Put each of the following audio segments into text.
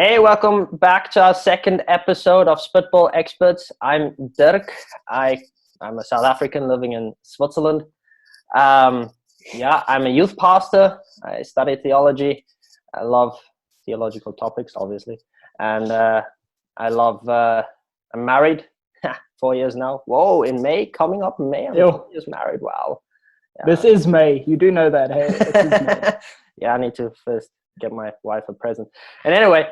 Hey, welcome back to our second episode of Spitball Experts. I'm Dirk. I'm a South African living in Switzerland. I'm a youth pastor. I study theology. I love theological topics, obviously. And I'm married 4 years now. Whoa, in May, coming up in May, I'm 4 years married. Wow. Yeah. This is May. You do know that, hey? This is May. Yeah, I need to first get my wife a present. And anyway,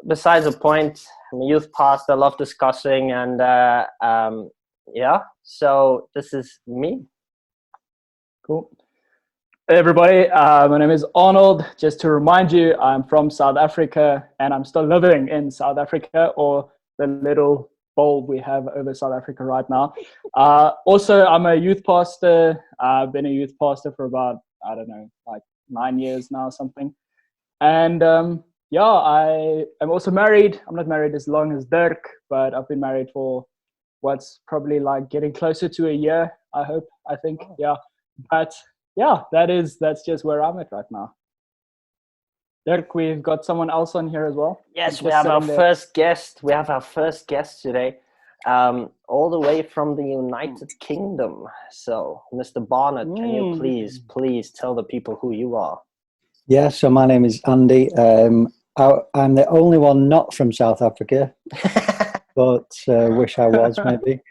besides the point, I'm a youth pastor, love discussing, and so this is me. Cool. Hey everybody, my name is Arnold. Just to remind you, I'm from South Africa and I'm still living in South Africa, or the little bowl we have over South Africa right now. Also, I'm a youth pastor. I've been a youth pastor for about, 9 years now, something. And I am also married. I'm not married as long as Dirk, but I've been married for what's probably like getting closer to a year, I think. Yeah. But yeah, that's just where I'm at right now. Dirk, we've got someone else on here as well. Yes, we have our first guest. We have our first guest today, all the way from the United Kingdom. So, Mr. Barnett, can you please tell the people who you are? Yeah, so my name is Andy. I'm the only one not from South Africa, but wish I was maybe.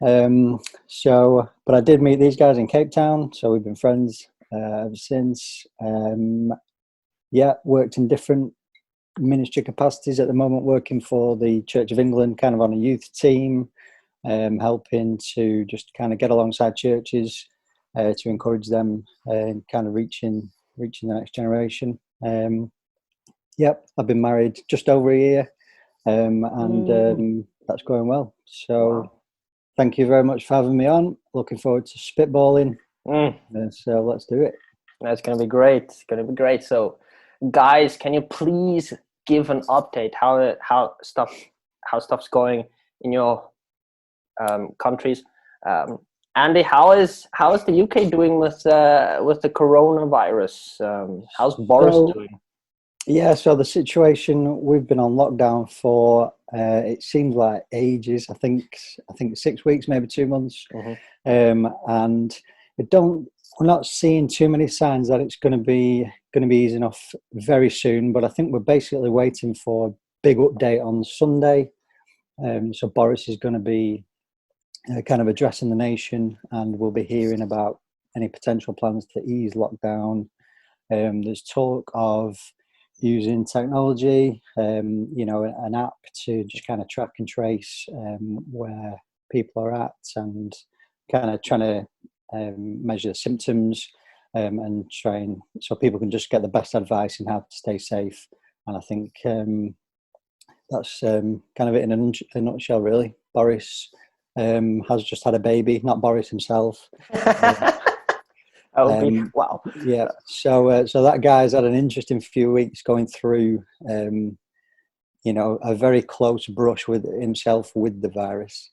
But I did meet these guys in Cape Town, so we've been friends ever since. Worked in different ministry capacities at the moment, working for the Church of England, kind of on a youth team, helping to just kind of get alongside churches to encourage them and kind of reaching the next generation. I've been married just over a year, and that's going well. So thank you very much for having me on. Looking forward to spitballing. So let's do it. That's going to be great. It's going to be great. So guys, can you please give an update how stuff's going in your countries? Andy, how is the UK doing with the coronavirus? How's Boris doing? Yeah, so the situation, we've been on lockdown for it seems like ages. I think 6 weeks, maybe 2 months, and we're not seeing too many signs that it's going to be easing off very soon. But I think we're basically waiting for a big update on Sunday. So Boris is going to be kind of addressing the nation, and we'll be hearing about any potential plans to ease lockdown. There's talk of using technology, an app to just kind of track and trace where people are at, and kind of trying to measure symptoms and so people can just get the best advice in how to stay safe. And I think that's kind of it in a nutshell, really. Boris has just had a baby, not Boris himself. Wow. Yeah. So that guy's had an interesting few weeks going through, a very close brush with himself with the virus.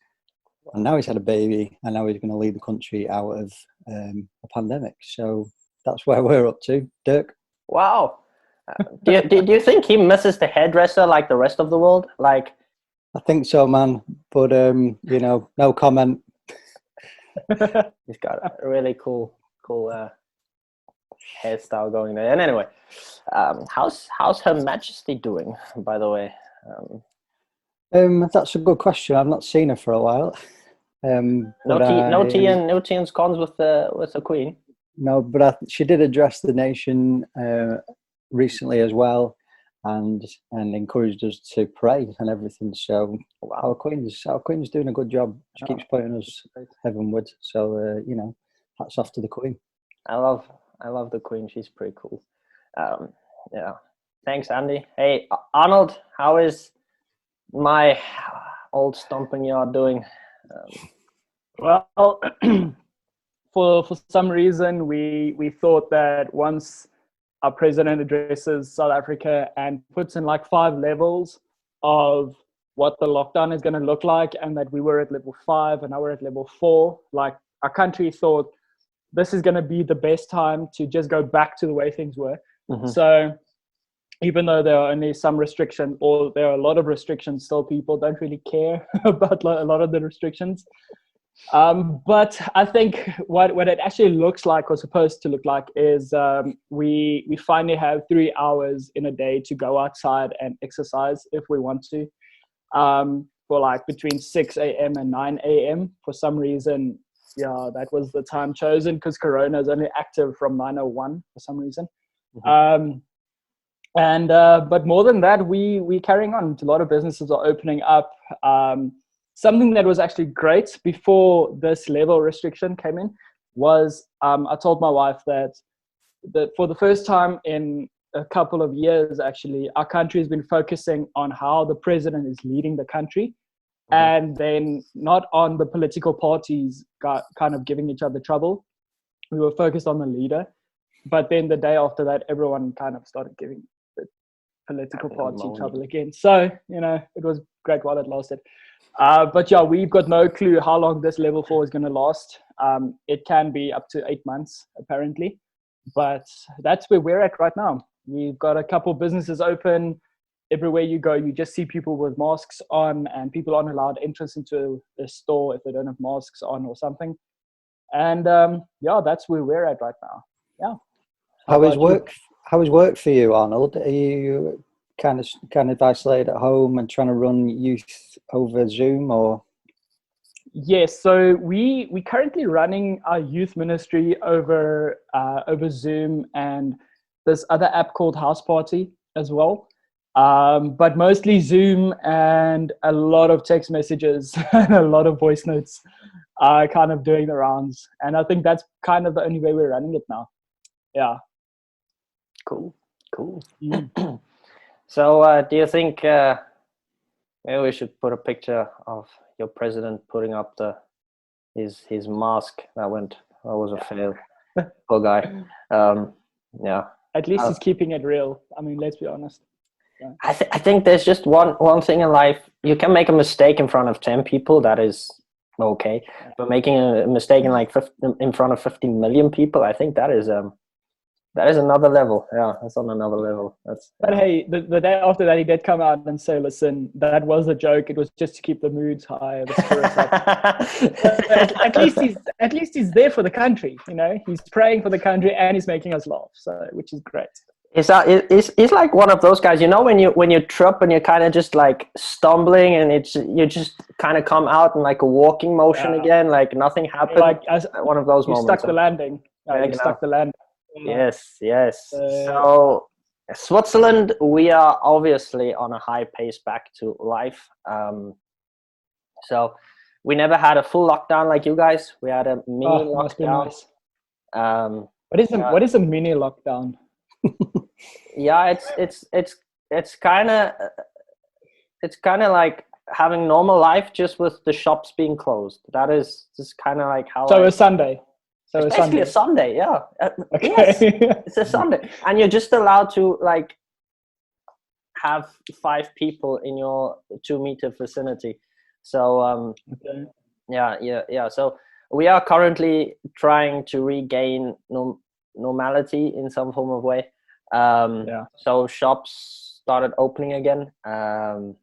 And now he's had a baby, and now he's going to lead the country out of a pandemic. So that's where we're up to, Dirk. Wow. Do you think he misses the hairdresser like the rest of the world? Like, I think so, man. But no comment. He's got a really cool hairstyle going there. And anyway, how's Her Majesty doing, by the way? That's a good question. I've not seen her for a while. No tea and scones with the Queen. No, but she did address the nation recently as well, and encouraged us to pray and everything. So our Queen's doing a good job. She keeps pointing us heavenward. So hats off to the Queen. I love the Queen. She's pretty cool. Thanks, Andy. Hey, Arnold, how is my old stomping yard doing? Well, for some reason, we thought that once our president addresses South Africa and puts in like 5 levels of what the lockdown is going to look like, and that we were at level 5 and now we're at level 4, like our country thought this is going to be the best time to just go back to the way things were. So even though there are only some restrictions, or there are a lot of restrictions, still people don't really care about a lot of the restrictions. But I think what it actually looks like, or supposed to look like, is we finally have 3 hours in a day to go outside and exercise if we want to, for like between 6 a.m. and 9 a.m. For some reason, yeah, that was the time chosen because Corona is only active from 9:01 for some reason. But more than that, we carrying on. A lot of businesses are opening up. Something that was actually great before this level restriction came in was I told my wife that for the first time in a couple of years, actually, our country has been focusing on how the president is leading the country, and then not on the political parties kind of giving each other trouble. We were focused on the leader, but then the day after that, everyone kind of started giving the political party trouble again. So, it was great while it lasted. But yeah, we've got no clue how long this level 4 is going to last. It can be up to 8 months, apparently. But that's where we're at right now. We've got a couple businesses open. Everywhere you go, you just see people with masks on, and people aren't allowed entrance into the store if they don't have masks on or something. And yeah, that's where we're at right now. Yeah. How is work for you, Arnold? Are you kind of isolated at home and trying to run youth over Zoom, or? Yes, so we currently running our youth ministry over Zoom and this other app called House Party as well, but mostly Zoom and a lot of text messages and a lot of voice notes are kind of doing the rounds, and I think that's kind of the only way we're running it now. Yeah. Cool. So do you think maybe we should put a picture of your president putting up his mask that was a fail? Poor guy. Yeah. At least he's keeping it real. I mean, let's be honest. Yeah. I think there's just one thing in life. You can make a mistake in front of 10 people. That is okay. Yeah. But making a mistake in front of 15 million people, I think that is another level. Yeah, that's on another level. But hey, the day after that, he did come out and say, "Listen, that was a joke. It was just to keep the moods high, the spirits up." at least he's there for the country. He's praying for the country and he's making us laugh. So, which is great. He's like one of those guys. When you trip and you're kind of just like stumbling, and you just kind of come out in like a walking motion again, like nothing happened. Like one of those moments. Stuck the landing. You stuck the landing. Yes. So Switzerland, we are obviously on a high pace back to life. So we never had a full lockdown like you guys. We had a mini lockdown. Must be nice. What is a mini lockdown? Yeah, it's kind of like having normal life, just with the shops being closed. That is just kind of like how. So a Sunday. So it's basically a Sunday, yeah. Okay. Yes, it's a Sunday, and you're just allowed to like have 5 people in your 2-meter vicinity. So okay. Yeah. So we are currently trying to regain normality in some form of way. So shops started opening again, and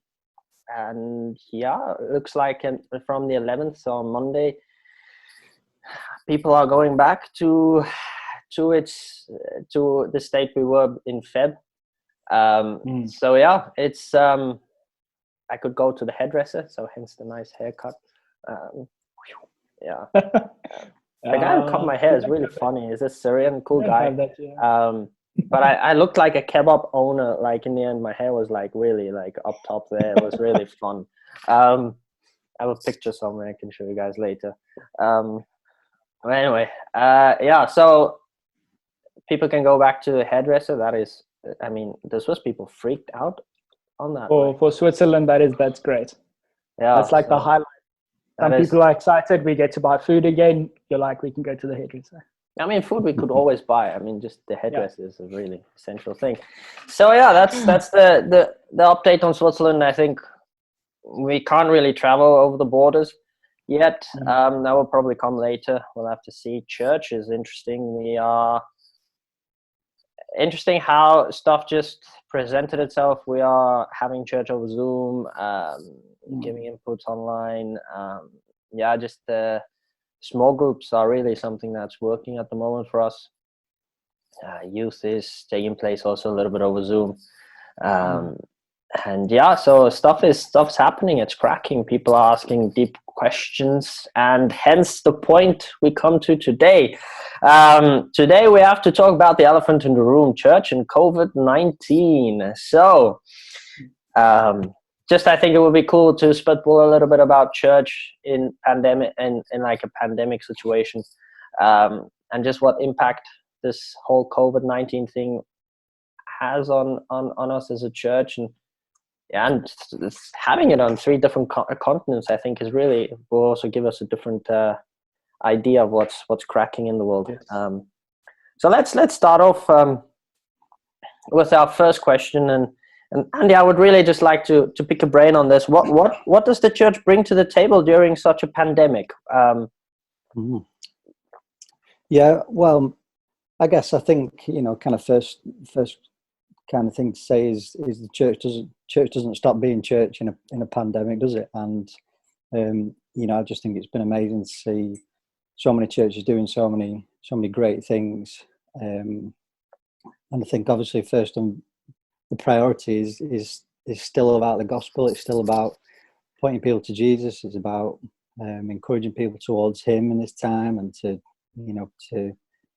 yeah, it looks like from the 11th, so on Monday, people are going back to the state we were in Feb. So yeah, it's I could go to the hairdresser, so hence the nice haircut. Yeah. The guy who cut my hair is really funny. He's a Syrian cool guy. But I looked like a kebab owner. Like in the end, my hair was like really like up top there. It was really fun. I have a picture somewhere I can show you guys later. But anyway, yeah. So people can go back to the hairdresser. That is, I mean, the Swiss people freaked out on that. For Switzerland, that's great. Yeah, that's like the highlight. Some people are excited. We get to buy food again. You're like, we can go to the hairdresser. I mean, food we could always buy. I mean, just the hairdresser is a really essential thing. So yeah, that's the update on Switzerland. I think we can't really travel over the borders yet. That will probably come later. We'll have to see. Church is interesting. We are interesting how stuff just presented itself. We are having church over Zoom, giving inputs online. Yeah, just small groups are really something that's working at the moment for us. Youth is taking place also a little bit over Zoom. And yeah, so stuff's happening. It's cracking. People are asking deep questions, and hence the point we come to today. Today we have to talk about the elephant in the room, church and COVID-19. So I think it would be cool to spitball a little bit about church in pandemic and in like a pandemic situation, and just what impact this whole COVID-19 thing has on us as a church. And having it on 3 different continents, I think, will also give us a different idea of what's cracking in the world. Yes. So let's start off with our first question, and Andy, I would really just like to pick a brain on this. What does the church bring to the table during such a pandemic? Yeah, well, I guess I think kind of first kind of thing to say is the church doesn't stop being church in a pandemic, does it? And I just think it's been amazing to see so many churches doing so many great things. And I think obviously first the priority is still about the gospel. It's still about pointing people to Jesus. It's about encouraging people towards Him in this time, and to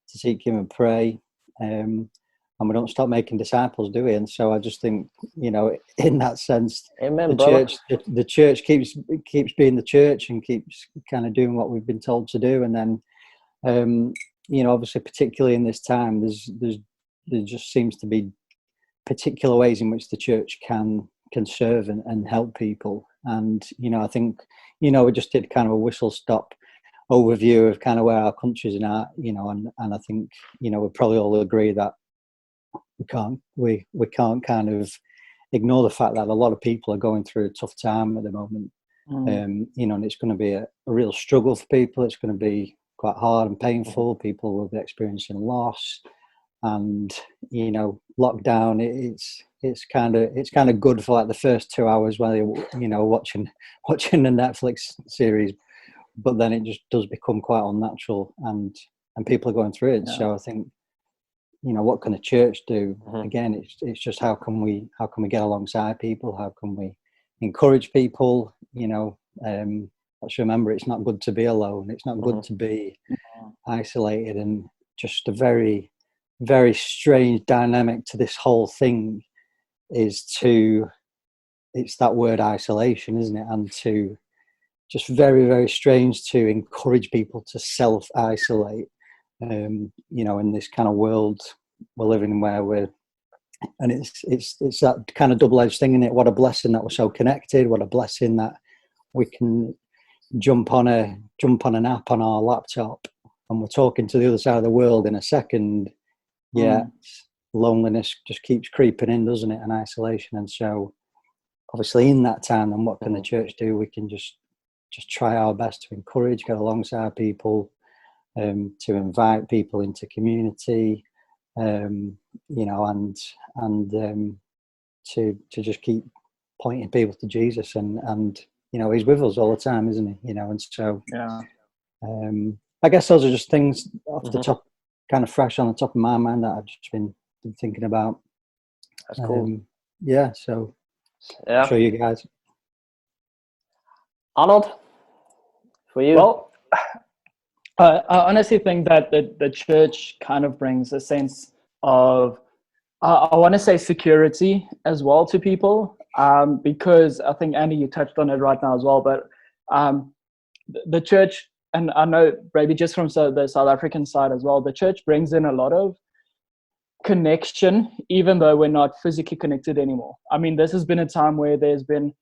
seek Him and pray. And we don't stop making disciples, do we? And so I just think, in that sense, Amen, the church keeps being the church and keeps kind of doing what we've been told to do. And then, obviously, particularly in this time, there just seems to be particular ways in which the church can serve and help people. And, I think, we just did kind of a whistle-stop overview of kind of where our countries are at, and I think, we probably all agree that we can't kind of ignore the fact that a lot of people are going through a tough time at the moment. And it's going to be a real struggle for people. It's going to be quite hard and painful. People will be experiencing loss, and lockdown. It's kind of good for like the first 2 hours while you're watching a Netflix series, but then it just does become quite unnatural, and people are going through it. Yeah. So I think, what can a church do? Again, it's just how can we get alongside people? How can we encourage people? Let's remember, it's not good to be alone. It's not good to be isolated. And just a very, very strange dynamic to this whole thing it's that word isolation, isn't it? And to just very, very strange to encourage people to self-isolate. In this kind of world we're living in, and it's that kind of double-edged thing, isn't it? What a blessing that we're so connected. What a blessing that we can jump on an app on our laptop and we're talking to the other side of the world in a second. Yeah, loneliness just keeps creeping in, doesn't it? And isolation. And so, obviously, in that time, then what can the church do? We can just try our best to encourage, get alongside people. To invite people into community, and to just keep pointing people to Jesus, and He's with us all the time, isn't He? And so I guess those are just things off the top, kind of fresh on the top of my mind that I've just been thinking about. That's cool. So I'll show you guys. Arnold, for you. Well, I honestly think that the church kind of brings a sense of, I want to say, security as well to people, because I think, Andy, you touched on it right now as well, but the church, and I know maybe just from the South African side as well, the church brings in a lot of connection, even though we're not physically connected anymore. I mean, this has been a time where there's been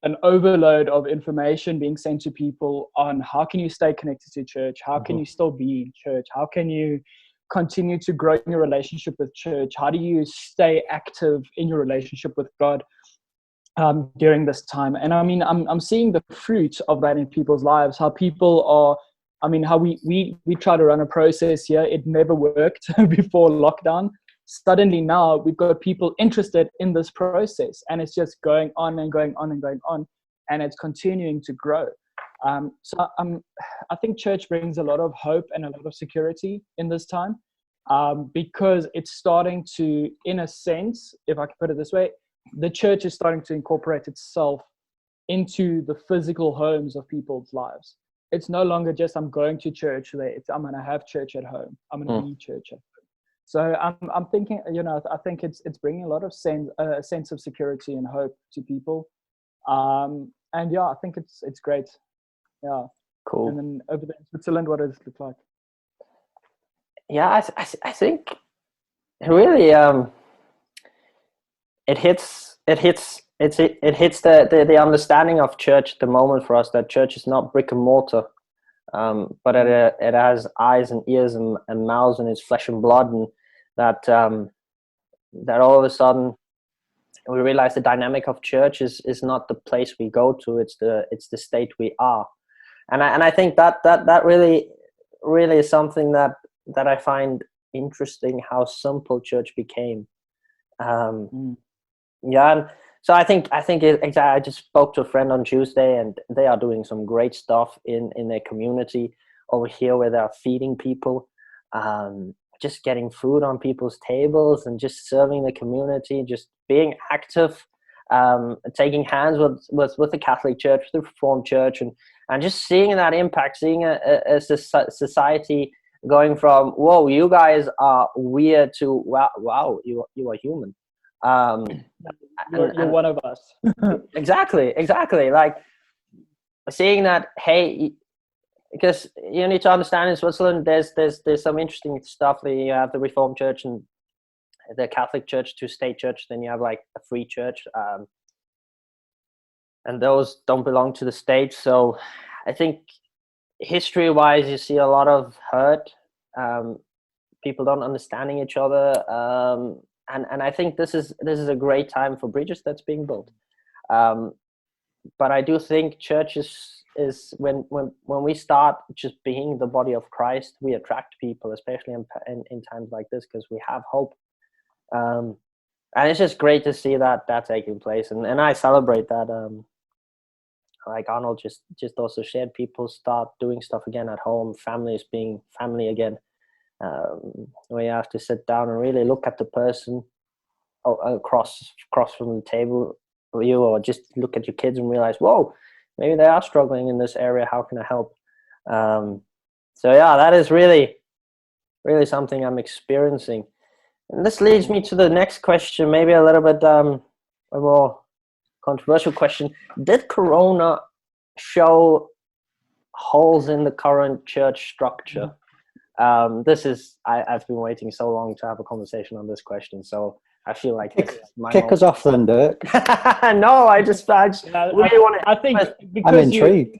an overload of information being sent to people on how can you stay connected to church? How can you still be in church? How can you continue to grow in your relationship with church? How do you stay active in your relationship with God during this time? And I mean, I'm seeing the fruit of that in people's lives, how people are, I mean, how we try to run a process here. It never worked before lockdown. suddenly now we've got people interested in this process, and it's just going on and going on and going on, and it's continuing to grow. I think church brings a lot of hope and a lot of security in this time, because it's starting to, in a sense, if I can put it this way, the church is starting to incorporate itself into the physical homes of people's lives. It's no longer just I'm going to church there. I'm going to have church at home. I'm going to be church at home. So I'm thinking, I think it's bringing a lot of a sense of security and hope to people. And yeah, I think it's great. Yeah. Cool. And then over there in Switzerland, what does it look like? Yeah, I think it really it hits the understanding of church at the moment for us, that church is not brick and mortar, but it has eyes and ears and mouths, and it's flesh and blood, and that all of a sudden we realize the dynamic of church is not the place we go to, it's the state we are. And I think that really is something that I find interesting, how simple church became. Yeah, and so I think I just spoke to a friend on Tuesday, and they are doing some great stuff in their community over here, where they're feeding people, just getting food on people's tables, and just serving the community, just being active, taking hands with the Catholic Church, the Reformed Church, and just seeing that impact, seeing a society going from, whoa, you guys are weird, to wow, you are human. You're one of us. Exactly. Like seeing that, hey, because you need to understand, in Switzerland, there's some interesting stuff. You have the Reformed Church and the Catholic Church, two state church. Then you have like a free church, and those don't belong to the state. So I think history-wise, you see a lot of hurt, people don't understanding each other. And I think this is a great time for bridges that's being built. But I do think church is when we start just being the body of Christ, we attract people, especially in times like this, because we have hope. And it's just great to see that taking place. And I celebrate that. Like Arnold just also shared, people start doing stuff again at home, families being family again. Where you have to sit down and really look at the person across from the table with you, or just look at your kids and realize, whoa, maybe they are struggling in this area. How can I help? So yeah, that is really, really something I'm experiencing. And this leads me to the next question, maybe a little bit a more controversial question. Did Corona show holes in the current church structure? This is, I've been waiting so long to have a conversation on this question, so I feel like kick us off then, Dirk. No, I just really want to. I think because I'm intrigued.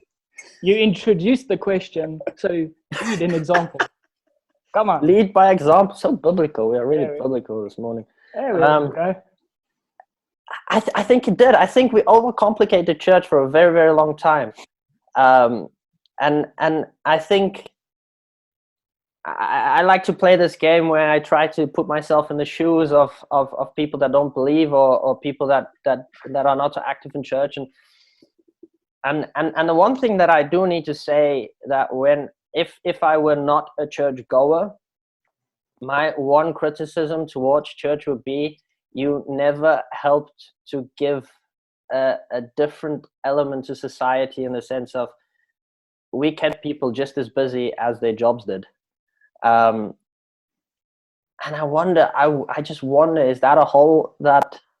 You introduced the question, so lead an example. Come on, lead by example. So biblical. We are really biblical this morning. There we go. I think it did. I think we overcomplicated church for a very, very long time, and I think. I like to play this game where I try to put myself in the shoes of people that don't believe, or people that are not so active in church, and the one thing that I do need to say, that if I were not a church goer, my one criticism towards church would be, you never helped to give a different element to society, in the sense of, we kept people just as busy as their jobs did. And I just wonder, is that a hole,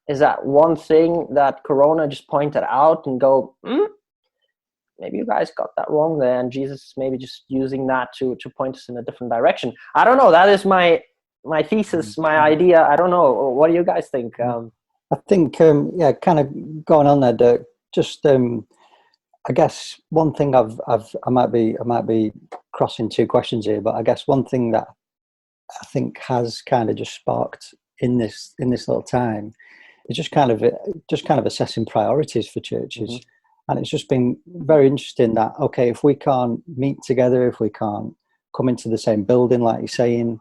is that one thing that Corona just pointed out and go, maybe you guys got that wrong there, and Jesus is maybe just using that to point us in a different direction. I don't know. That is my thesis, my idea. I don't know. What do you guys think? I think, kind of going on there, Dirk, just, I guess one thing I might be crossing two questions here, but I guess one thing that I think has kind of just sparked in this little time is just kind of assessing priorities for churches. Mm-hmm. And it's just been very interesting that, okay, if we can't meet together, if we can't come into the same building, like you're saying,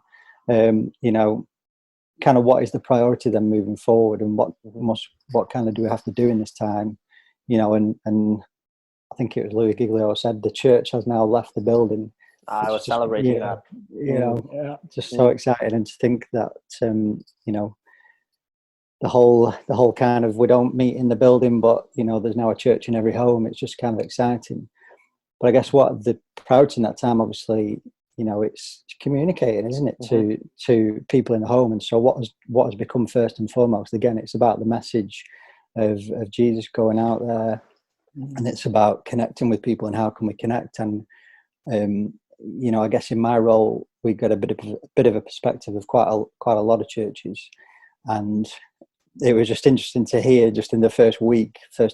kind of what is the priority then moving forward, and Mm-hmm. what kind of do we have to do in this time, and I think it was Louis Giglio said the church has now left the building. I was It's just, celebrating that. Yeah. just so exciting, and to think that the whole kind of, we don't meet in the building, but there's now a church in every home. It's just kind of exciting. But I guess what the priority in that time, obviously, it's communicating, isn't it, to people in the home. And so what has become first and foremost, again, it's about the message of Jesus going out there, and it's about connecting with people, and how can we connect. And I guess in my role, we got a bit of a perspective of quite a lot of churches, and it was just interesting to hear, just in the first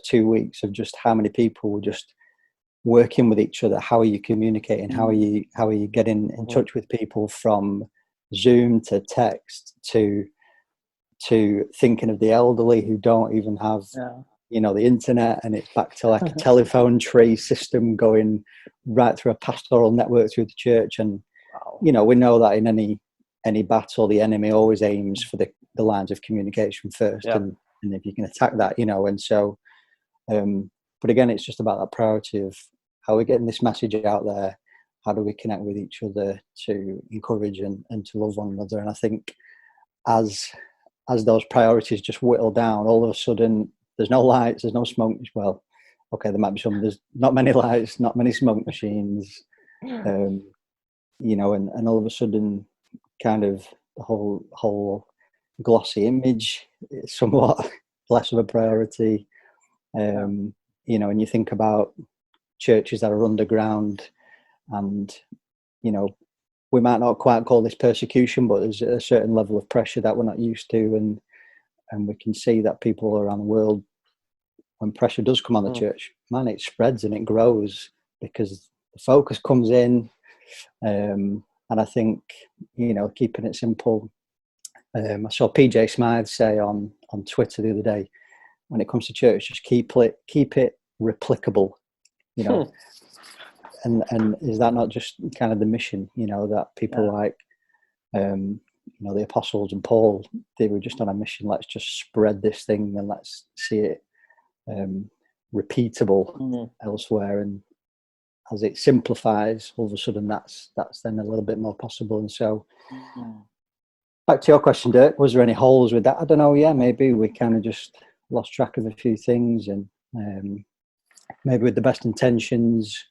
2 weeks, of just how many people were just working with each other. How are you communicating? How are you getting in touch with people, from Zoom to text to thinking of the elderly who don't even have the internet, and it's back to like a telephone tree system going right through a pastoral network through the church. And we know that in any battle, the enemy always aims for the lines of communication first, and if you can attack that, and so but again, it's just about that priority of how we're getting this message out there. How do we connect with each other to encourage and to love one another? And I think as those priorities just whittle down, all of a sudden there's no lights, there's no smoke. Well, okay, there might be some. There's not many lights, not many smoke machines, and all of a sudden, kind of the whole glossy image is somewhat less of a priority. And you think about churches that are underground, and we might not quite call this persecution, but there's a certain level of pressure that we're not used to, and we can see that people around the world, when pressure does come on the church, man, it spreads and it grows, because the focus comes in. And I think, keeping it simple, I saw PJ Smythe say on Twitter the other day, when it comes to church, just keep it replicable, and is that not just kind of the mission, that people like, the apostles and Paul, they were just on a mission. Let's just spread this thing, and let's see it repeatable elsewhere. And as it simplifies, all of a sudden that's then a little bit more possible. And so back to your question, Dirk, was there any holes with that? I don't know. Yeah, maybe we kind of just lost track of a few things, and maybe with the best intentions,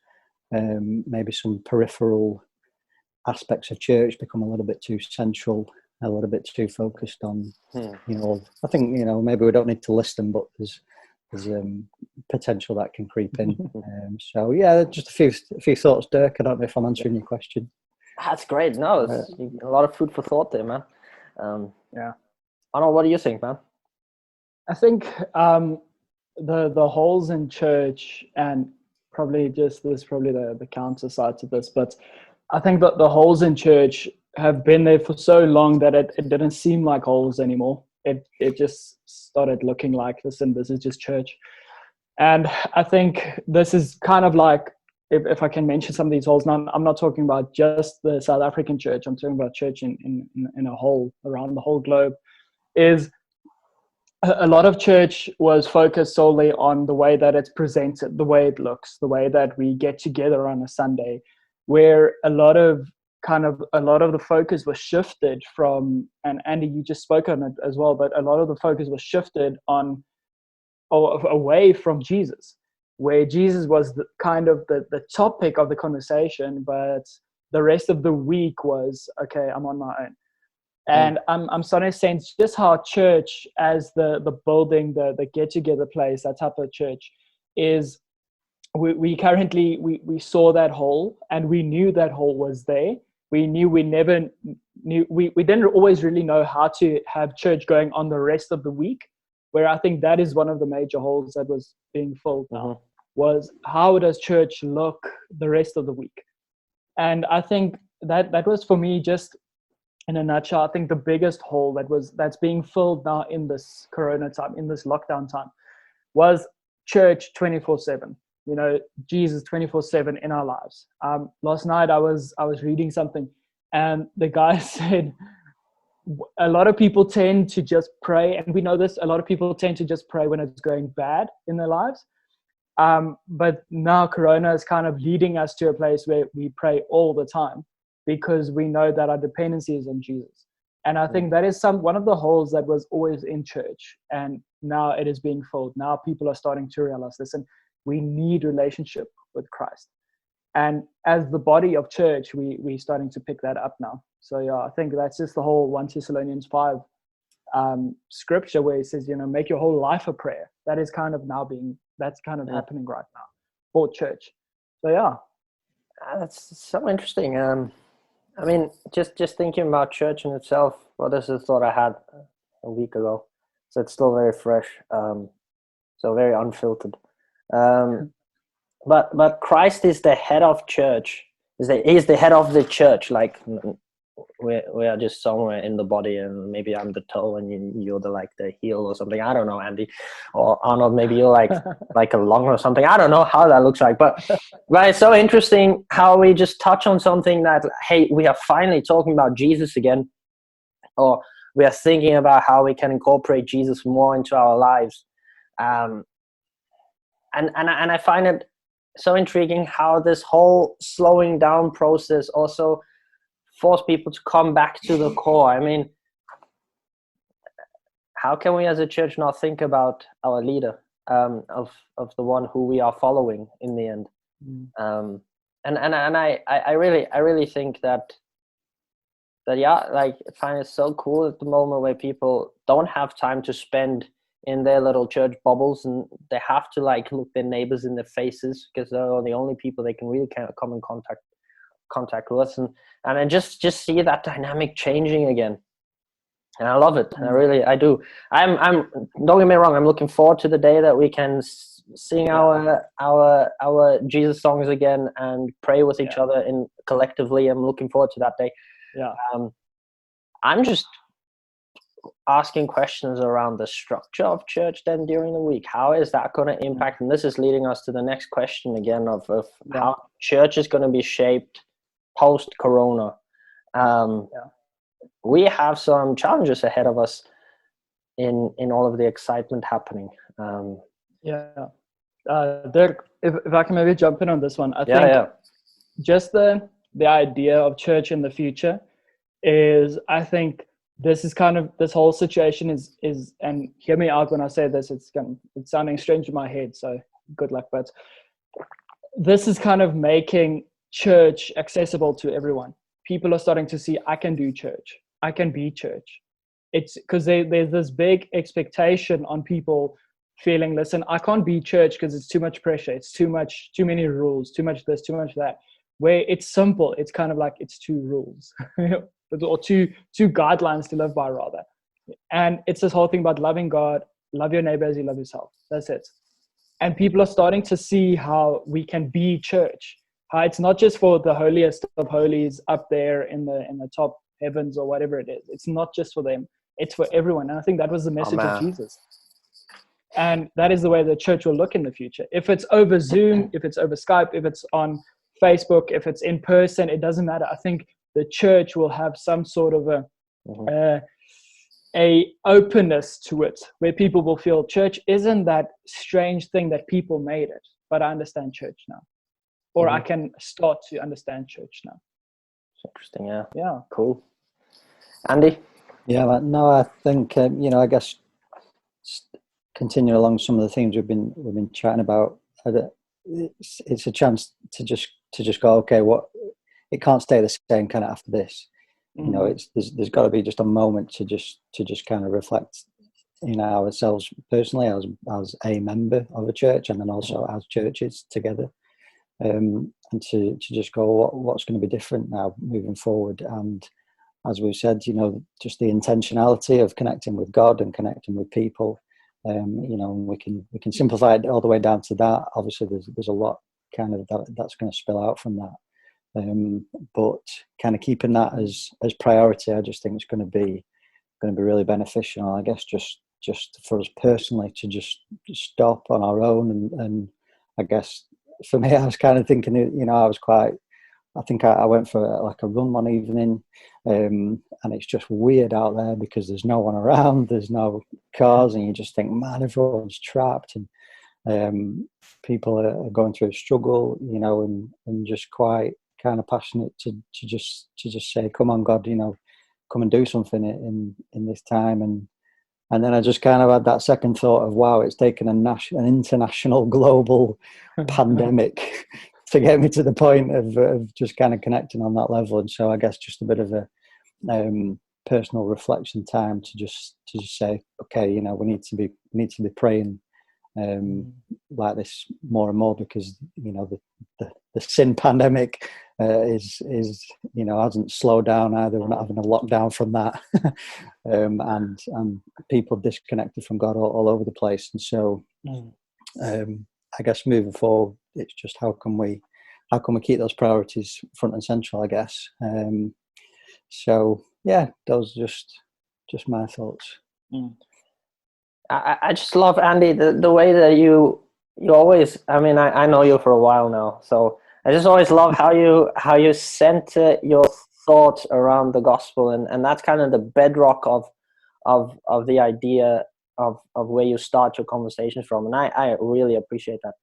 maybe some peripheral aspects of church become a little bit too central, a little bit too focused on, I think, maybe we don't need to list them, but there's potential that can creep in. So yeah, just a few thoughts, Dirk. I don't know if I'm answering your question. That's great. No, it's a lot of food for thought there, man. Arnold, what do you think, man? I think the holes in church, and probably just this, probably the counter side to this, but I think that the holes in church have been there for so long that it didn't seem like holes anymore. It just started looking like, listen, this is just church. And I think this is kind of like, if I can mention some of these holes, now I'm not talking about just the South African church, I'm talking about church in a whole, around the whole globe, is a lot of church was focused solely on the way that it's presented, the way it looks, the way that we get together on a Sunday, where a lot of the focus was shifted from, and Andy, you just spoke on it as well, but a lot of the focus was shifted on, or away from Jesus, where Jesus was the topic of the conversation, but the rest of the week was, okay, I'm on my own. And I'm starting to sense just how church, as the building, the get-together place, that type of church, is, we currently saw that hole, and we knew that hole was there. We didn't always really know how to have church going on the rest of the week, where I think that is one of the major holes that was being filled now, was how does church look the rest of the week? And I think that was, for me, just in a nutshell, I think the biggest hole that's being filled now in this Corona time, in this lockdown time, was church 24/7. Jesus 24/7 in our lives. Last night I was reading something, and the guy said, a lot of people tend to just pray, and we know this, a lot of people tend to just pray when it's going bad in their lives. But now Corona is kind of leading us to a place where we pray all the time, because we know that our dependency is on Jesus. And I think that is one of the holes that was always in church, and now it is being filled. Now people are starting to realize, listen, we need relationship with Christ. And as the body of church, we're starting to pick that up now. So yeah, I think that's just the whole 1 Thessalonians 5 scripture where it says, make your whole life a prayer. That is kind of that's kind of happening right now for church. So yeah. That's so interesting. I mean, just thinking about church in itself, well, this is a thought I had a week ago. So it's still very fresh, so very unfiltered. But Christ is the head of church. He's the head of the church. Like we are just somewhere in the body, and maybe I'm the toe, and you're the heel or something. I don't know, Andy, or Arnold. Maybe you're like a lung or something. I don't know how that looks like, but it's so interesting how we just touch on something that, hey, we are finally talking about Jesus again, or we are thinking about how we can incorporate Jesus more into our lives, and I find it so intriguing how this whole slowing down process also force people to come back to the core. I mean, how can we as a church not think about our leader, of the one who we are following in the end? And I really think that yeah, I find it so cool at the moment where people don't have time to spend in their little church bubbles, and they have to look their neighbors in the faces, because they're the only people they can really come in contact with, and I just see that dynamic changing again, and I love it. I do. I'm don't get me wrong, I'm looking forward to the day that we can sing our Jesus songs again and pray with each other collectively. I'm looking forward to that day. I'm just asking questions around the structure of church then during the week. How is that going to impact? And this is leading us to the next question again of how church is going to be shaped post-corona. We have some challenges ahead of us in all of the excitement happening. Dirk, if I can maybe jump in on this one. I think just the idea of church in the future is, I think this is kind of, this whole situation is, and hear me out when I say this, it's sounding strange in my head, so good luck, but this is kind of making church accessible to everyone. People are starting to see, I can do church, I can be church. It's because there's this big expectation on people feeling, listen, I can't be church because it's too much pressure, it's too many rules, too much this, too much that. Where it's simple, it's kind of like it's 2 rules or two guidelines to live by, rather. And it's this whole thing about loving God, love your neighbor as you love yourself. That's it. And people are starting to see how we can be church. How it's not just for the holiest of holies up there in the top heavens or whatever it is. It's not just for them. It's for everyone. And I think that was the message of Jesus. And that is the way the church will look in the future. If it's over Zoom, if it's over Skype, if it's on Facebook, if it's in person, it doesn't matter. I think the church will have some sort of a openness to it, where people will feel church isn't that strange thing that people made it, but I understand church now, or I can start to understand church now. It's interesting. Yeah, cool. Andy? I think I guess continue along some of the things we've been chatting about. It's a chance to just go, okay, it can't stay the same kind of after this. There's got to be just a moment to just kind of reflect ourselves personally as a member of a church, and then also as churches together, and to just go, what's going to be different now moving forward. And as we've said, just the intentionality of connecting with God and connecting with people. We can simplify it all the way down to that. Obviously, there's a lot kind of that's going to spill out from that. But kind of keeping that as priority, I just think it's going to be really beneficial. I guess just for us personally to just stop on our own, and I guess for me, I was kind of thinking, I I think I went for like a run one evening, and it's just weird out there because there's no one around, there's no cars, and you just think, man, everyone's trapped, and people are going through a struggle, you know, and just quite kind of passionate to just say, come on, God, you know, come and do something in this time. And then I just kind of had that second thought of, wow, it's taken an international global pandemic to get me to the point of just kind of connecting on that level. And so I guess just a bit of a personal reflection time to just say, okay, you know, we need to be praying like this more and more, because you know the sin pandemic is you know, hasn't slowed down either. We're not having a lockdown from that, and people disconnected from God all over the place. And so I guess moving forward, it's just how can we keep those priorities front and central, I guess. So yeah, those are just my thoughts. I just love, Andy, the way that you always, I mean, I know you for a while now, so I just always love how you center your thoughts around the gospel, and that's kind of the bedrock of the idea of where you start your conversations from, and I really appreciate that.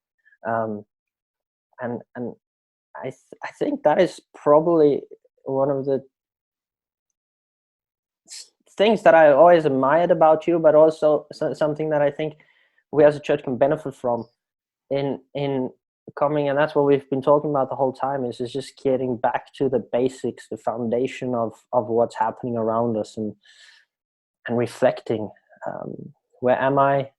And I think that is probably one of the things that I always admired about you, but also something that I think we as a church can benefit from in coming, and that's what we've been talking about the whole time, is just getting back to the basics, the foundation of what's happening around us, and reflecting, where am I?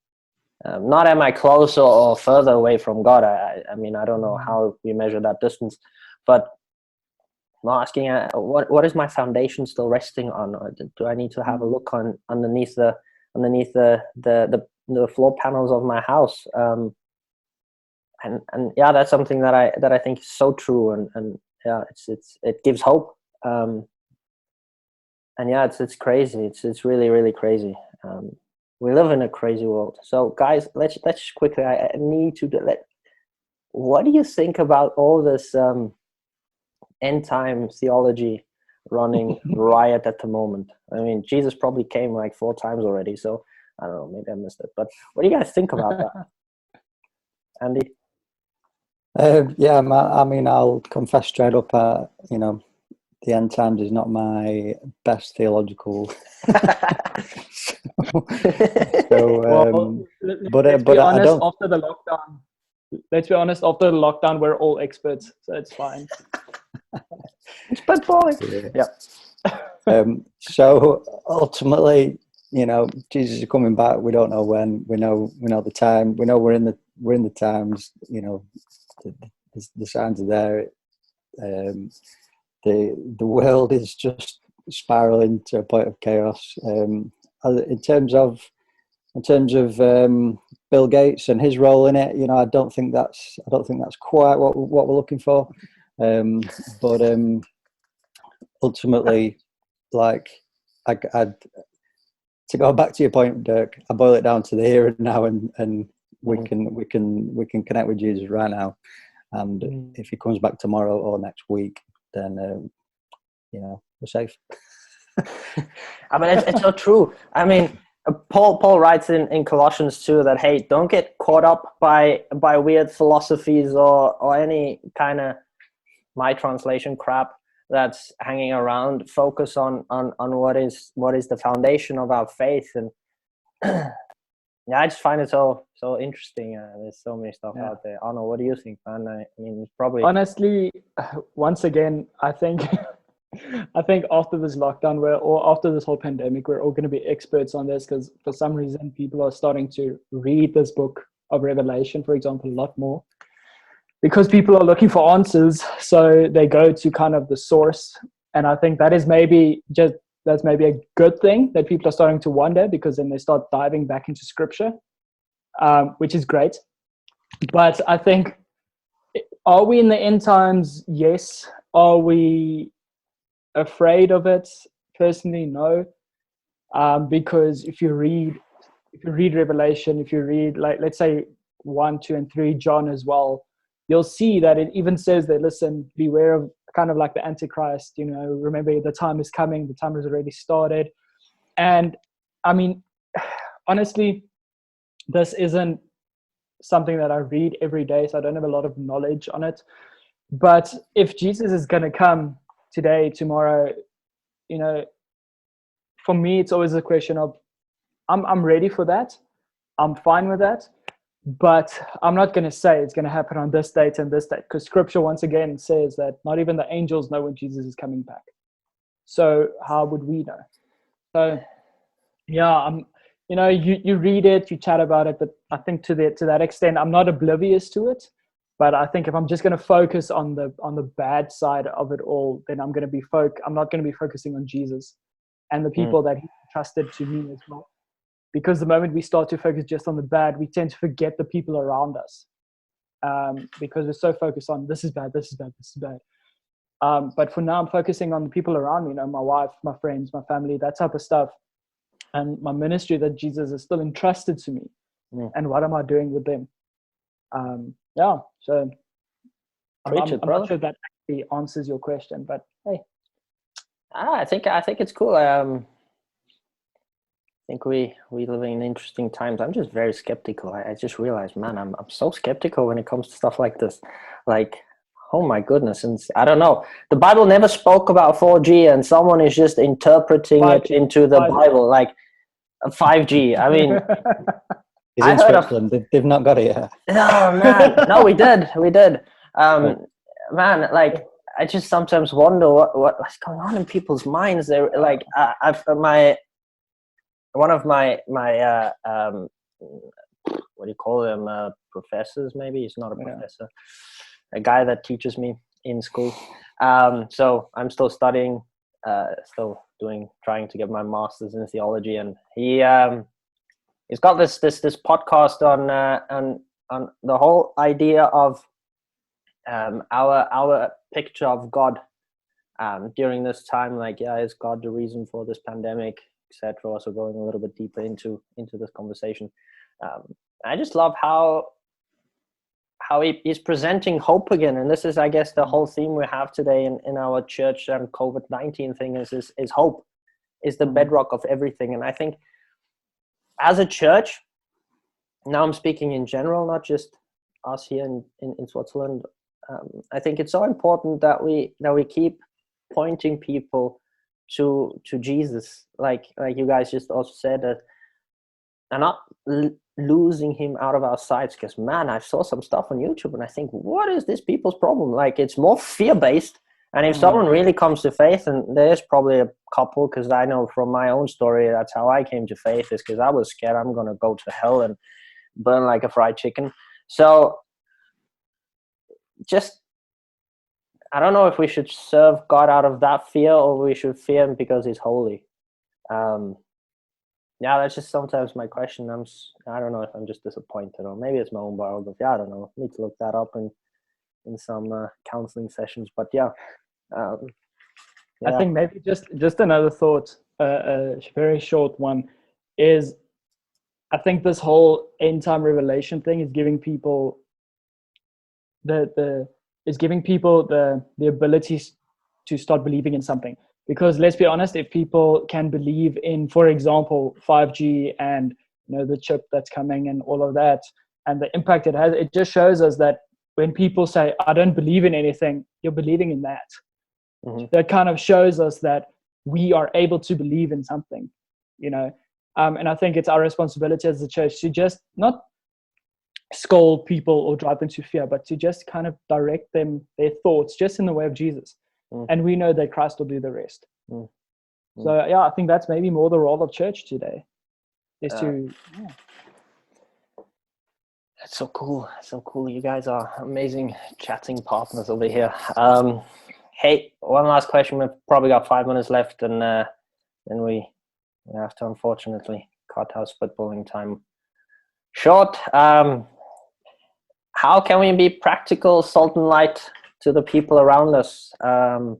Not am I closer or further away from God? I mean, I don't know how we measure that distance, but I'm asking, what is my foundation still resting on? Or do I need to have a look underneath the floor panels of my house? And yeah, that's something that I think is so true, and yeah, it gives hope. And yeah, it's crazy. It's really, really crazy. We live in a crazy world. So guys, let's quickly. I need to what do you think about all this end time theology running riot at the moment? I mean, Jesus probably came like 4 times already, so I don't know, maybe I missed it. But what do you guys think about that, Andy? Yeah, I mean, I'll confess straight up. You know, the end times is not my best theological. Well, let's be honest. After the lockdown, we're all experts, so it's fine. Spitballing. Yeah. So ultimately, you know, Jesus is coming back. We don't know when. We know the time. We know we're in the times. You know, the signs are there. The world is just spiraling to a point of chaos. In terms of Bill Gates and his role in it, you know, I don't think that's quite what we're looking for. But ultimately, like, I'd to go back to your point, Dirk, I boil it down to the here and now, and we can connect with Jesus right now. And if he comes back tomorrow or next week, then you know, we're safe. I mean, it's so true. I mean, Paul writes in Colossians 2 that, hey, don't get caught up by weird philosophies or any kind of, my translation, crap that's hanging around. Focus on what is the foundation of our faith. And yeah, I just find it so interesting. There's so many stuff out there. Arno, what do you think, man? I mean, it's probably, honestly, once again, I think after this lockdown, or after this whole pandemic, we're all going to be experts on this, because for some reason people are starting to read this book of Revelation, for example, a lot more, because people are looking for answers. So they go to kind of the source, and I think that's maybe a good thing, that people are starting to wonder, because then they start diving back into scripture, which is great. But I think, are we in the end times? Yes. Are we afraid of it? Personally, no. Because if you read Revelation, if you read, like, let's say 1, 2, and 3, John as well, you'll see that it even says that, listen, beware of kind of like the Antichrist, you know, remember the time is coming, the time has already started. And I mean, honestly, this isn't something that I read every day, so I don't have a lot of knowledge on it. But if Jesus is going to come today, tomorrow, you know, for me, it's always a question of, I'm ready for that. I'm fine with that. But I'm not going to say it's going to happen on this date and this date, because scripture once again says that not even the angels know when Jesus is coming back. So how would we know? So yeah, you know, you read it, you chat about it, but I think to that extent, I'm not oblivious to it. But I think if I'm just going to focus on the bad side of it all, then I'm not going to be focusing on Jesus and the people that he trusted to me as well. Because the moment we start to focus just on the bad, we tend to forget the people around us, because we're so focused on this is bad, this is bad, this is bad. But for now, I'm focusing on the people around me, you know, my wife, my friends, my family, that type of stuff, and my ministry that Jesus has still entrusted to me. And what am I doing with them? Yeah, so I'm not sure that actually answers your question, but hey. I think it's cool. I think we live in interesting times. I'm just very skeptical. I just realized, man, I'm so skeptical when it comes to stuff like this. Like, oh my goodness. And I don't know. The Bible never spoke about 4G, and someone is just interpreting 5G. It into the 5G. Bible, like 5G. I mean, he's in Switzerland. They've not got it yet. Oh man, no, we did. Man, like, I just sometimes wonder what's going on in people's minds. They're like, one of my what do you call them, professors, maybe he's not a professor, a guy that teaches me in school, so I'm still studying, trying to get my master's in theology, and he's got this podcast on the whole idea of our picture of God during this time. Like, is God the reason for this pandemic, etc.? Also going a little bit deeper into this conversation. I just love how he's presenting hope again, and this is, I guess, the whole theme we have today in our church and COVID-19 thing is hope is the bedrock of everything. And I think as a church, now I'm speaking in general, not just us here in Switzerland, I think it's so important that we keep pointing people to Jesus, like you guys just also said, that, and not losing him out of our sights. Because, man, I saw some stuff on YouTube and I think, what is this people's problem? Like, it's more fear-based. And if someone really comes to faith, and there's probably a couple, because I know from my own story, that's how I came to faith, is because I was scared I'm going to go to hell and burn like a fried chicken. So just, I don't know if we should serve God out of that fear, or we should fear him because he's holy. That's just sometimes my question. I don't know if I'm just disappointed, or maybe it's my own biography. I don't know. I need to look that up in some counseling sessions. But I think maybe just another thought, a very short one, is I think this whole end time revelation thing is giving people the ability to start believing in something. Because let's be honest, if people can believe in, for example, 5G and the chip that's coming and all of that, and the impact it has, it just shows us that when people say, I don't believe in anything, you're believing in that. Mm-hmm. That kind of shows us that we are able to believe in something, and I think it's our responsibility as the church to just not scold people or drive them to fear, but to just kind of direct their thoughts just in the way of Jesus. And we know that Christ will do the rest. So I think that's maybe more the role of church today, is to That's so cool. You guys are amazing chatting partners over here. Hey, one last question. We've probably got 5 minutes left, and then we have to unfortunately cut our spitballing time short. How can we be practical, salt and light to the people around us? I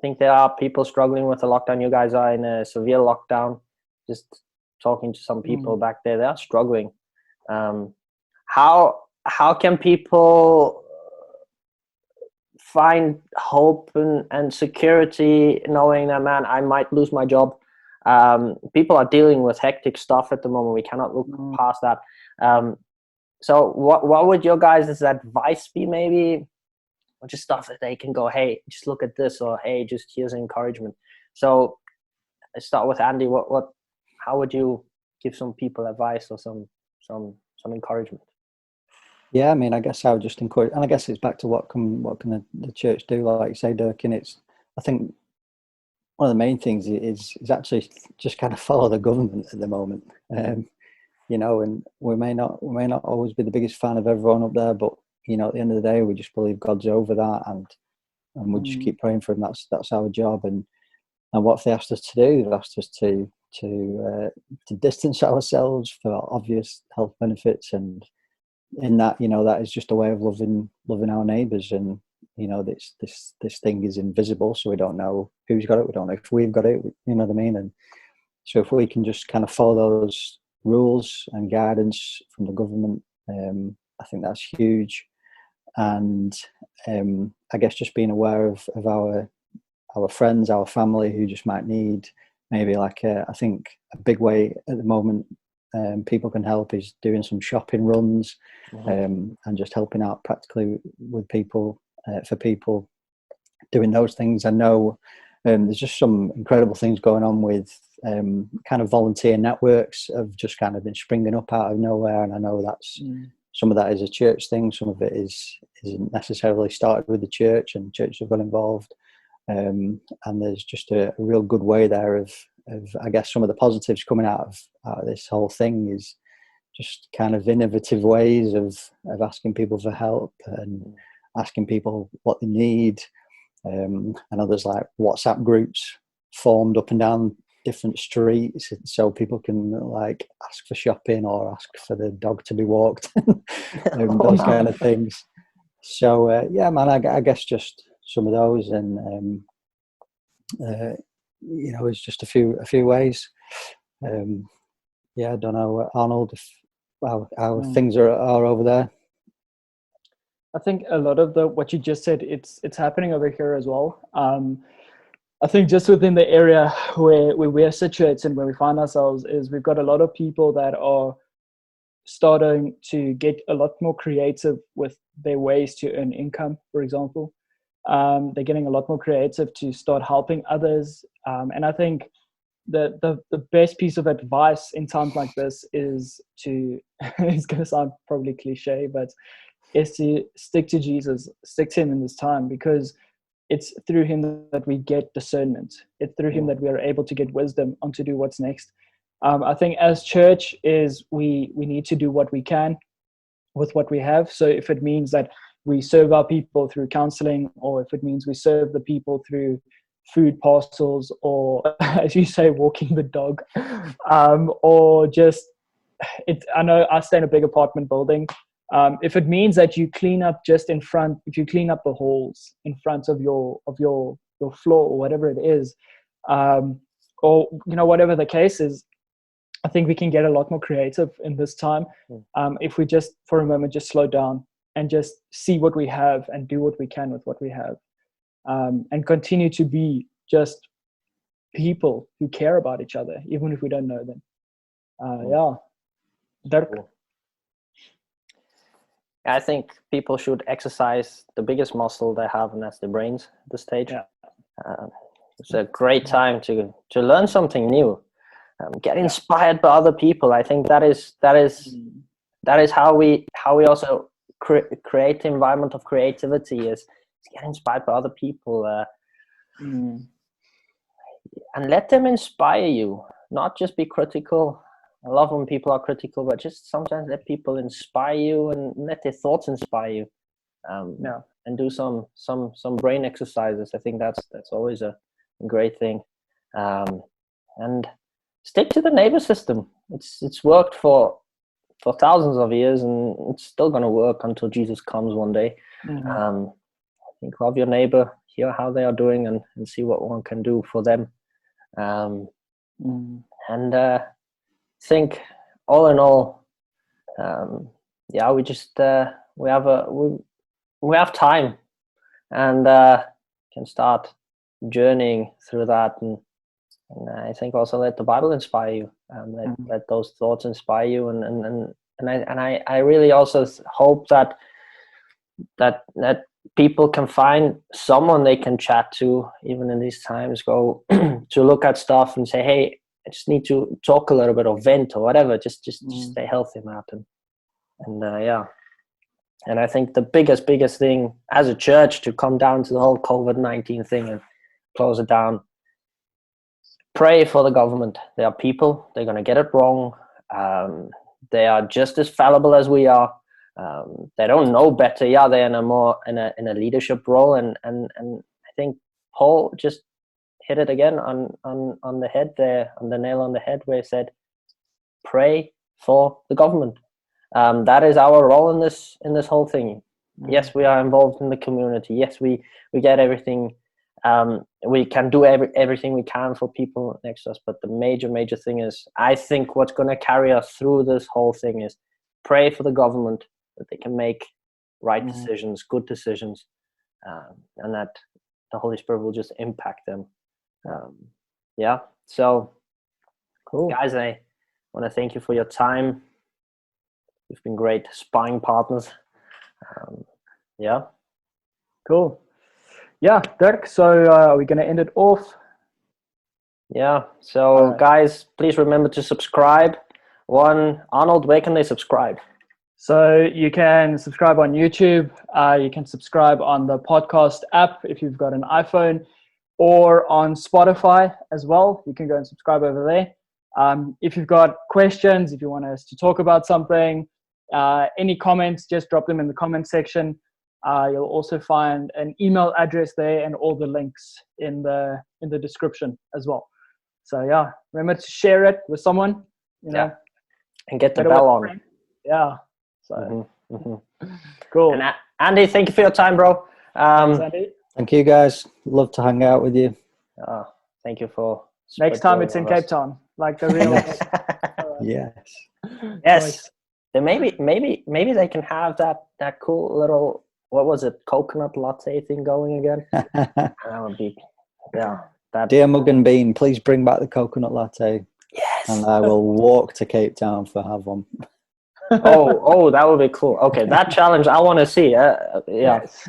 think there are people struggling with the lockdown. You guys are in a severe lockdown. Just talking to some people back there, they are struggling. How how can people find hope and security knowing that, man, I might lose my job? People are dealing with hectic stuff at the moment. We cannot look past that. So what would your guys' advice be, maybe? Or just stuff that they can go, hey, just look at this, or hey, just here's encouragement. So let's start with Andy. How would you give some people advice or some encouragement? Yeah, I mean, I guess I would just encourage, and I guess it's back to what can the church do, like you say, Dirk. And I think one of the main things is actually just kind of follow the government at the moment. You know, and we may not always be the biggest fan of everyone up there, but you know, at the end of the day, we just believe God's over that, and we just keep praying for him. That's our job. And what have they asked us to do? They've asked us to distance ourselves for obvious health benefits, and in that, you know, that is just a way of loving our neighbours. And you know, this thing is invisible, so we don't know who's got it. We don't know if we've got it. You know what I mean? And so if we can just kind of follow those rules and guidance from the government, I think that's huge. And I guess just being aware of our friends, our family, who just might need maybe like I think a big way at the moment people can help is doing some shopping runs, and just helping out practically with people, for people doing those things. I know there's just some incredible things going on with kind of volunteer networks of just kind of been springing up out of nowhere, and I know that's some of that is a church thing, some of it isn't necessarily started with the church, and churches have got involved. And there's just a real good way there of I guess some of the positives coming out of this whole thing is just kind of innovative ways of asking people for help and asking people what they need. And others like WhatsApp groups formed up and down different streets, so people can like ask for shopping or ask for the dog to be walked, those kind of things. So yeah, man, I guess just some of those, and you know, it's just a few ways. Yeah, I don't know, Arnold, if how things are over there. I think a lot of what you just said, it's happening over here as well. I think just within the area where we're situated and where we find ourselves is we've got a lot of people that are starting to get a lot more creative with their ways to earn income, for example. They're getting a lot more creative to start helping others. And I think the best piece of advice in times like this is to, it's going to sound probably cliche, but is to stick to Jesus, stick to him in this time, because it's through him that we get discernment. It's through him that we are able to get wisdom on to do what's next. I think as church is we need to do what we can with what we have. So if it means that we serve our people through counseling, or if it means we serve the people through food parcels, or as you say, walking the dog, or just I know I stay in a big apartment building. If it means that you clean up just in front, if you clean up the halls in front of your floor or whatever it is, or you know, whatever the case is, I think we can get a lot more creative in this time. If we just for a moment just slow down and just see what we have and do what we can with what we have, and continue to be just people who care about each other, even if we don't know them. Yeah, Dirk. Cool. I think people should exercise the biggest muscle they have, and that's the brains at this stage. Yeah. It's a great time to learn something new, get inspired by other people. I think that is how we also create the environment of creativity, is to get inspired by other people, and let them inspire you, not just be critical. I love when people are critical, but just sometimes let people inspire you and let their thoughts inspire you. And do some brain exercises. I think that's always a great thing. And stick to the neighbor system. It's worked for thousands of years, and it's still going to work until Jesus comes one day. I think love your neighbor, hear how they are doing, and see what one can do for them. And think all in all, yeah, we just we have time, and can start journeying through that, and I think also let the Bible inspire you, let those thoughts inspire you, and I really also hope that people can find someone they can chat to even in these times, go to look at stuff and say, hey, I just need to talk a little bit or vent or whatever, just stay healthy, Matt. And yeah, and I think the biggest thing as a church, to come down to the whole COVID-19 thing and close it down, pray for the government. They are people, they're going to get it wrong. They are just as fallible as we are. They don't know better. Yeah, they're in a leadership role, and I think Paul just hit it again on the head there, on the nail on the head, where he said, pray for the government. That is our role in this whole thing. Yes, we are involved in the community. Yes, we get everything. We can do everything we can for people next to us. But the major thing is, I think what's going to carry us through this whole thing is pray for the government, that they can make right decisions, good decisions, and that the Holy Spirit will just impact them. Yeah. So, Cool. guys, I want to thank you for your time. You've been great sparring partners. Yeah. Cool. Yeah, Dirk. So are we going to end it off? Yeah. So, right. guys, please remember to subscribe. Arnold, where can they subscribe? So you can subscribe on YouTube. You can subscribe on the podcast app if you've got an iPhone, or on Spotify as well. You can go and subscribe over there. If you've got questions, if you want us to talk about something, any comments, just drop them in the comment section. You'll also find an email address there and all the links in the description as well. So yeah, remember to share it with someone, and get the bell on. Yeah. So cool. And Andy, thank you for your time, bro. Thanks, Andy. Thank you, guys. Love to hang out with you. Thank you for next time it's in Cape Town, like the real. Yes. Yes. Then maybe they can have that cool little, what was it, coconut latte thing going again. That would be, Dear Mug and Bean, please bring back the coconut latte. Yes. And I will walk to Cape Town to have one. oh, that would be cool. Okay, that challenge I want to see. Yeah. Yes.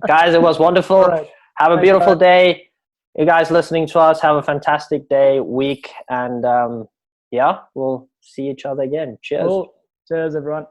Guys, it was wonderful. Right. Have a beautiful day. You guys listening to us, have a fantastic day, week, and we'll see each other again. Cheers. Cool. Cheers, everyone.